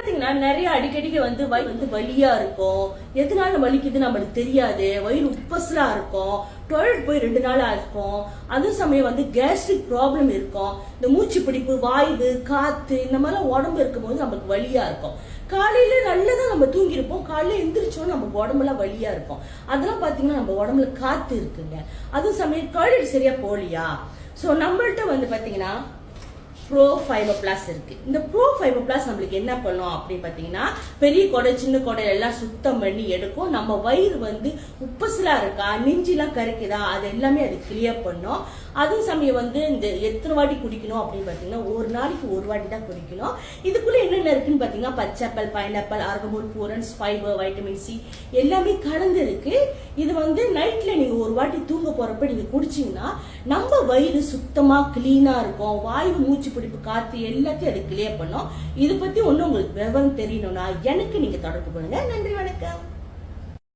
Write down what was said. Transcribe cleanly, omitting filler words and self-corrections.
பாத்தீங்கன்னா நிறைய அடிக்கடிக்கு வயிறு வலியா இருக்கும். எதனால வலிக்குது நம்மளுக்கு தெரியாது. வயிறு உப்பசலா இருக்கும். டாய்லெட் போய் 2 நாள் ஆயிருக்கும். அதே சமயம் கேஸ்ட்ரிக் ப்ராப்ளம் இருக்கும். இந்த மூச்சு பிடிப்பு, வாய்வு, காத்து இந்த மாதிரிலாம் உடம்பு இருக்கும்போது நமக்கு வலியா இருக்கும். காலையில நல்லதான் நம்ம தூங்கிருப்போம். காலையில எந்திரிச்சோம் நம்ம உடம்புலாம் வலியா இருக்கும். அதெல்லாம் பாத்தீங்கன்னா நம்ம உடம்புல காத்து இருக்குங்க. அதே சமயம் டாய்லெட் சரியா போலியா. சோ நம்மள்ட்ட பாத்தீங்கன்னா ப்ரோ ஃபைபர் பிளஸ் இருக்கு. இந்த ப்ரோ ஃபைபர் பிளஸ் நம்மளுக்கு என்ன பண்ணும் அப்படின்னு பாத்தீங்கன்னா, பெரிய கொடை சின்ன கொடை எல்லாம் சுத்தம் பண்ணி எடுக்கும். நம்ம வயிறு உப்பசலா இருக்கா, நெஞ்சிலாம் கரைக்குதா, அது எல்லாமே அது கிளியர் பண்ணும். அதே சமயம் இந்த எத்தனை வாட்டி குடிக்கணும் அப்படின்னு பாத்தீங்கன்னா, ஒரு நாளைக்கு ஒரு வாட்டி தான் குடிக்கணும். இதுக்குள்ள என்னென்ன இருக்குன்னு பாத்தீங்கன்னா, பச்சைப்பல், பைனாப்பிள், ஆர்கமோல், பூரன்ஸ், ஃபைபர், வைட்டமின் சி எல்லாமே கலந்து இருக்கு. இது நைட்ல நீங்க ஒரு வாட்டி தூங்க போறப்ப நீங்க குடிச்சீங்கன்னா நம்ம வயிறு சுத்தமா கிளீனா இருக்கும். வாயு, மூச்சு பிடிப்பு, காத்து எல்லாத்தையும் அது கிளியர் பண்ணும். இது பத்தி ஒண்ணு உங்களுக்கு விவரம் தெரியணும்னா எனக்கு நீங்க தொடர்பு பண்ணுங்க. நன்றி, வணக்கம்.